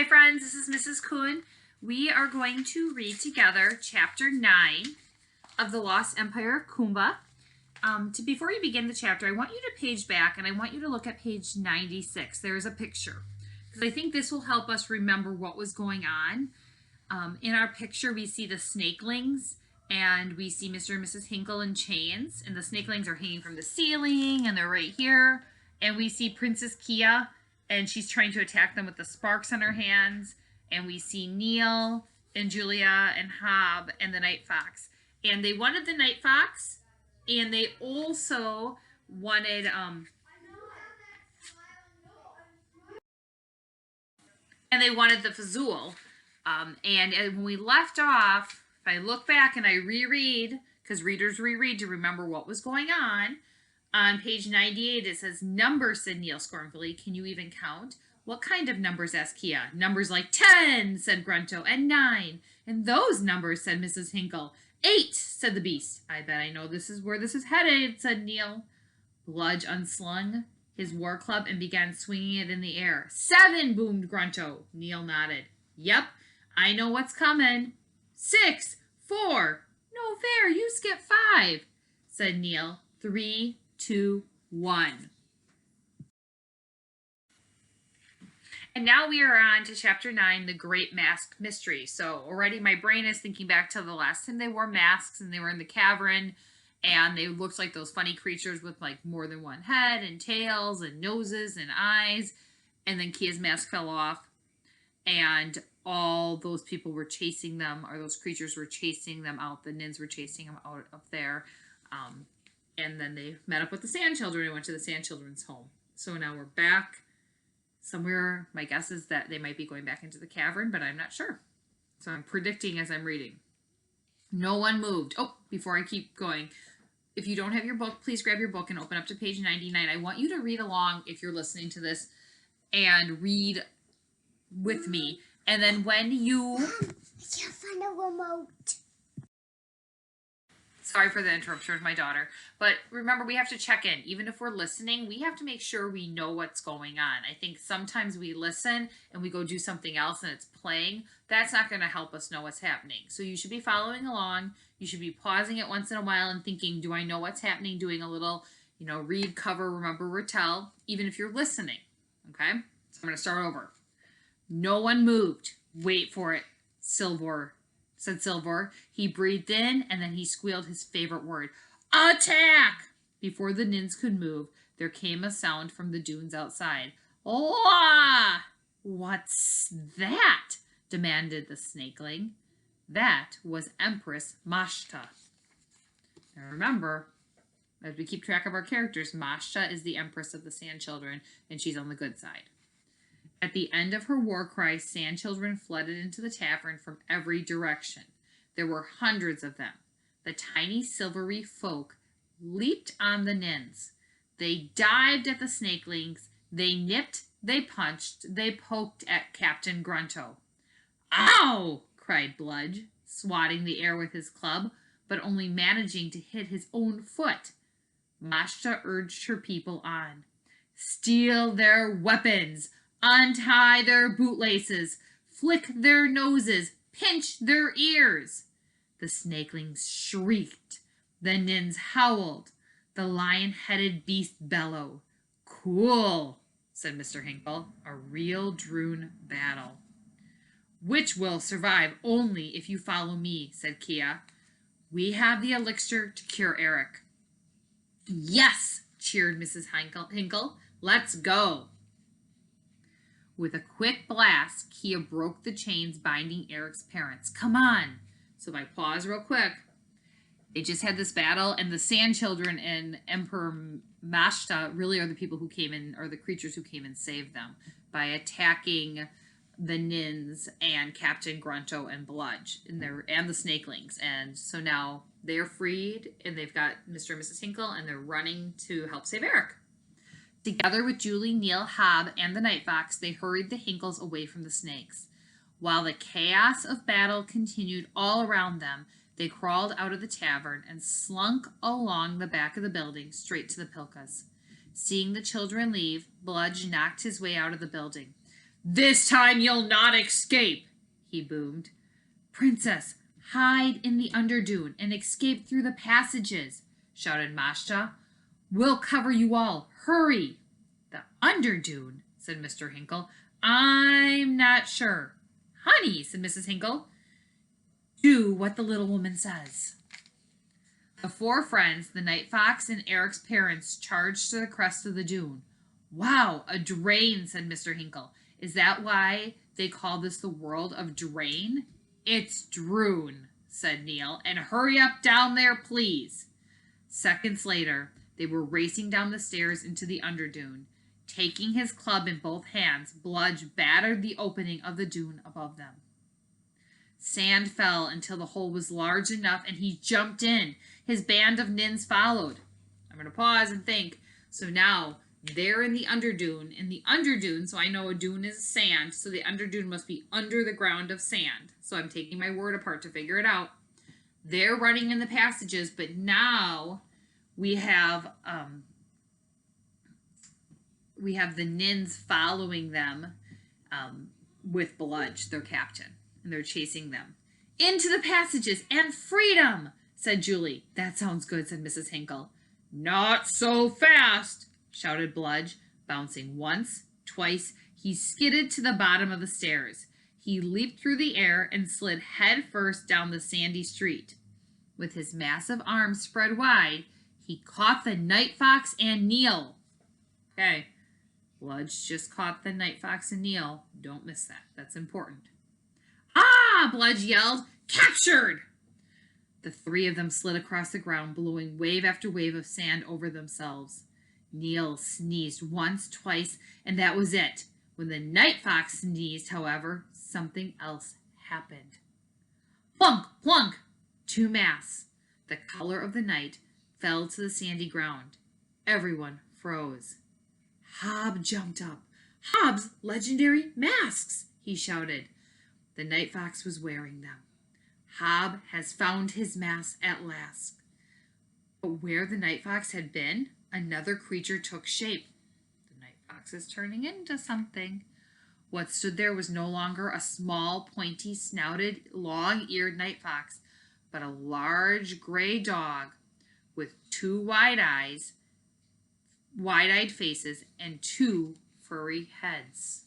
friends, this is Mrs. Kuhn. We are going to read together chapter 9 of The Lost Empire of Koomba. Before you begin the chapter, I want you to page back and I want you to look at page 96. There is a picture because I think this will help us remember what was going on. In our picture, we see the snakelings and we see Mr. and Mrs. Hinkle in chains, and the snakelings are hanging from the ceiling and they're right here. And we see Princess Kia, and she's trying to attack them with the sparks on her hands. And we see Neil and Julia and Hob and the Night Fox. And they wanted the Night Fox, and they also wanted the Fazul. And when we left off, if I look back and I reread, because readers reread to remember what was going on page 98, it says, "Numbers," said Neil scornfully. "Can you even count?" "What kind of numbers?" asked Kia. "Numbers like 10, said Grunto, "and 9. "And those numbers," said Mrs. Hinkle. 8, said the beast. "I bet I know this is where this is headed," said Neil. Bludge unslung his war club and began swinging it in the air. 7, boomed Grunto. Neil nodded. "Yep, I know what's coming." 6, 4. "No fair, you skip 5, said Neil. 3, 2, 1. And now we are on to chapter 9, The Great Mask Mystery. So already my brain is thinking back to the last time they wore masks and they were in the cavern and they looked like those funny creatures with like more than one head and tails and noses and eyes. And then Kia's mask fell off and all those people were chasing them, or those creatures were chasing them out. The Nins were chasing them out of there. And then they met up with the Sand Children and went to the Sand Children's home. So now we're back somewhere. My guess is that they might be going back into the cavern, but I'm not sure. So I'm predicting as I'm reading. No one moved. Oh, before I keep going, if you don't have your book, please grab your book and open up to page 99. I want you to read along if you're listening to this and read with me. And then when you... Mom, I can't find a remote. Sorry for the interruption with my daughter. But remember, we have to check in. Even if we're listening, we have to make sure we know what's going on. I think sometimes we listen and we go do something else and it's playing. That's not going to help us know what's happening. So you should be following along. You should be pausing it once in a while and thinking, do I know what's happening? Doing a little, read, cover, remember, retell, even if you're listening. Okay? So I'm going to start over. No one moved. Wait for it, said Silver. He breathed in, and then he squealed his favorite word, "Attack!" Before the Nins could move, there came a sound from the dunes outside. "Wah! What's that?" demanded the snakeling. That was Empress Masha. Now remember, as we keep track of our characters, Masha is the Empress of the Sand Children, and she's on the good side. At the end of her war cry, Sand Children flooded into the tavern from every direction. There were hundreds of them. The tiny silvery folk leaped on the Nins. They dived at the snakelings. They nipped, they punched, they poked at Captain Grunto. "Ow!" cried Bludge, swatting the air with his club, but only managing to hit his own foot. Masha urged her people on. "Steal their weapons! Untie their bootlaces, flick their noses, pinch their ears." The snakelings shrieked. The Nins howled. The lion-headed beast bellowed. "Cool," said Mr. Hinkle. "A real Droon battle." "Which will survive only if you follow me," said Kia. "We have the elixir to cure Eric." "Yes," cheered Mrs. Hinkle. "Let's go." With a quick blast, Kia broke the chains binding Eric's parents. "Come on." So if I pause real quick, they just had this battle, and the Sand Children and Empress Masha really are the people who came in, or the creatures who came and saved them by attacking the Nins and Captain Grunto and Bludge and the snakelings. And so now they're freed, and they've got Mr. and Mrs. Hinkle, and they're running to help save Eric. Together with Julie, Neil, Hob, and the Night Fox, they hurried the Hinkles away from the snakes. While the chaos of battle continued all around them, they crawled out of the tavern and slunk along the back of the building straight to the Pilkas. Seeing the children leave, Bludge knocked his way out of the building. This time you'll not escape, he boomed. Princess, hide in the underdune and escape through the passages, shouted Masha. We'll cover you all. Hurry! The underdune, said Mr. Hinkle. I'm not sure. Honey, said Mrs. Hinkle, do what the little woman says. The four friends, the Night Fox, and Eric's parents charged to the crest of the dune. Wow, a drain, said Mr. Hinkle. Is that why they call this the world of drain? It's droon, said Neil, and hurry up down there, please. Seconds later, they were racing down the stairs into the underdune. Taking his club in both hands, Bludge battered the opening of the dune above them. Sand fell until the hole was large enough, and he jumped in. His band of nins followed. I'm going to pause and think. So now they're in the underdune, so I know a dune is sand, so the underdune must be under the ground of sand. So I'm taking my word apart to figure it out. They're running in the passages, but now we have the nins following them with Bludge, their captain, and they're chasing them. Into the passages and freedom, said Julie. That sounds good, said Mrs. Hinkle. Not so fast, shouted Bludge, bouncing once, twice. He skidded to the bottom of the stairs. He leaped through the air and slid head first down the sandy street. With his massive arms spread wide, he caught the Night Fox and Neil. Okay, Bludge just caught the Night Fox and Neil. Don't miss that. That's important. Ah! Bludge yelled. Captured! The three of them slid across the ground, blowing wave after wave of sand over themselves. Neil sneezed once, twice, and that was it. When the Night Fox sneezed, however, something else happened. Plunk, plunk! Two masks, the color of the night, fell to the sandy ground. Everyone froze. Hob jumped up. Hob's legendary masks, he shouted. The Night Fox was wearing them. Hob has found his mask at last. But where the Night Fox had been, another creature took shape. The Night Fox is turning into something. What stood there was no longer a small, pointy-snouted, long-eared Night Fox, but a large gray dog with two wide-eyed faces, and two furry heads.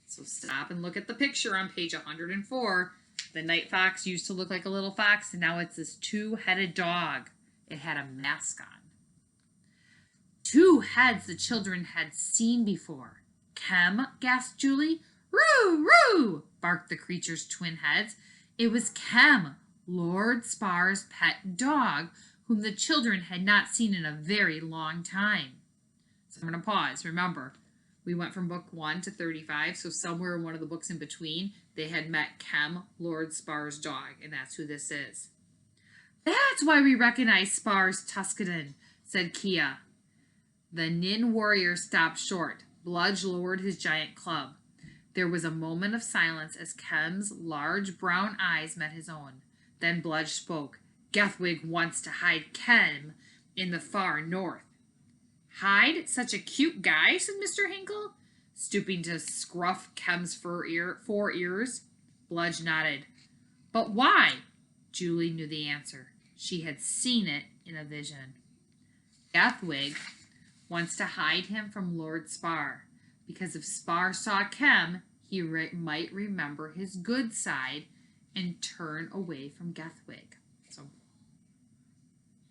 So stop and look at the picture on page 104. The Night Fox used to look like a little fox, and now it's this two-headed dog. It had a mask on. Two heads the children had seen before. Kem, gasped Julie. Roo, roo, barked the creature's twin heads. It was Kem, Lord Spar's pet dog, whom the children had not seen in a very long time. So I'm going to pause. Remember, we went from book 1 to 35, so somewhere in one of the books in between, they had met Kem, Lord Spar's dog, and that's who this is. That's why we recognize Spar's Tuscadon, said Kia. The Nin warrior stopped short. Bludge lowered his giant club. There was a moment of silence as Kem's large brown eyes met his own. Then Bludge spoke. Gethwig wants to hide Kem in the far north. Hide such a cute guy, said Mr. Hinkle, stooping to scruff Kem's four ears. Bludge nodded. But why? Julie knew the answer. She had seen it in a vision. Gethwig wants to hide him from Lord Spar, because if Spar saw Kem, he might remember his good side and turn away from Gethwig. So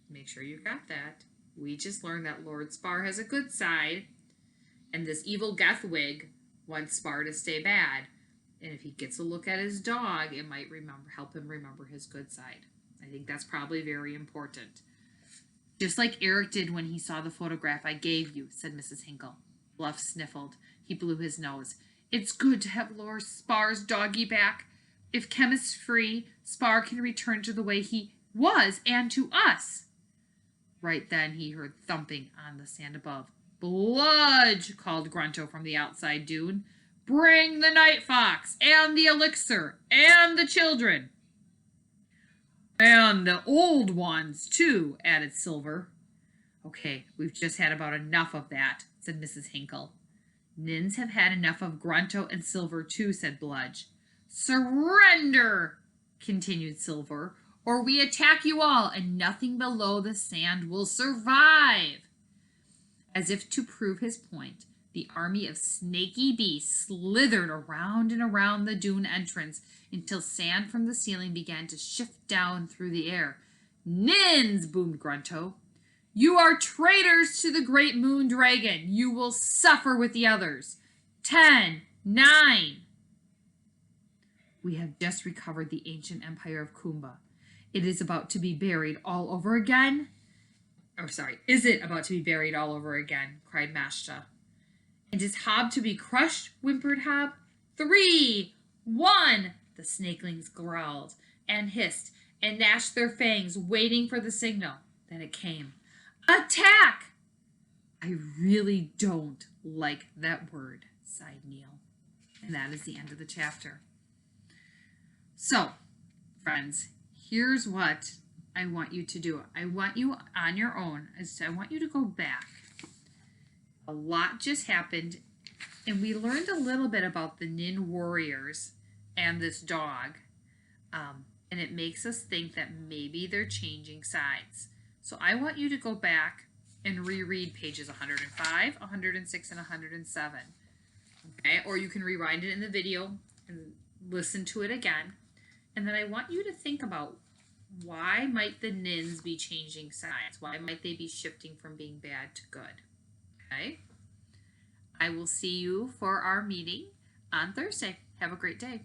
make sure you got that. We just learned that Lord Spar has a good side, and this evil Gethwig wants Spar to stay bad. And if he gets a look at his dog, it might help him remember his good side. I think that's probably very important. Just like Eric did when he saw the photograph I gave you, said Mrs. Hinkle. Bluff sniffled. He blew his nose. It's good to have Lord Spar's doggy back. If Kem is free, Spar can return to the way he was and to us. Right then he heard thumping on the sand above. Bludge, called Grunto from the outside dune. Bring the Night Fox and the elixir and the children. And the old ones, too, added Silver. Okay, we've just had about enough of that, said Mrs. Hinkle. Nins have had enough of Grunto and Silver too, said Bludge. Surrender, continued Silver, or we attack you all, and nothing below the sand will survive. As if to prove his point, the army of snaky beasts slithered around and around the dune entrance until sand from the ceiling began to shift down through the air. Nins, boomed Grunto. You are traitors to the great moon dragon. You will suffer with the others. 10, 9. We have just recovered the ancient empire of Koomba. It is about to be buried all over again. Is it about to be buried all over again? Cried Masha. And is Hob to be crushed? Whimpered Hob. 3, 1. The snakelings growled and hissed and gnashed their fangs, waiting for the signal. Then it came. Attack! I really don't like that word, sighed Neil. And that is the end of the chapter. So, friends, here's what I want you to do. I want you on your own. I want you to go back. A lot just happened, and we learned a little bit about the Nin warriors and this dog. And it makes us think that maybe they're changing sides. So I want you to go back and reread pages 105, 106, and 107. Okay? Or you can rewind it in the video and listen to it again. And then I want you to think about, why might the Nins be changing sides? Why might they be shifting from being bad to good? Okay? I will see you for our meeting on Thursday. Have a great day.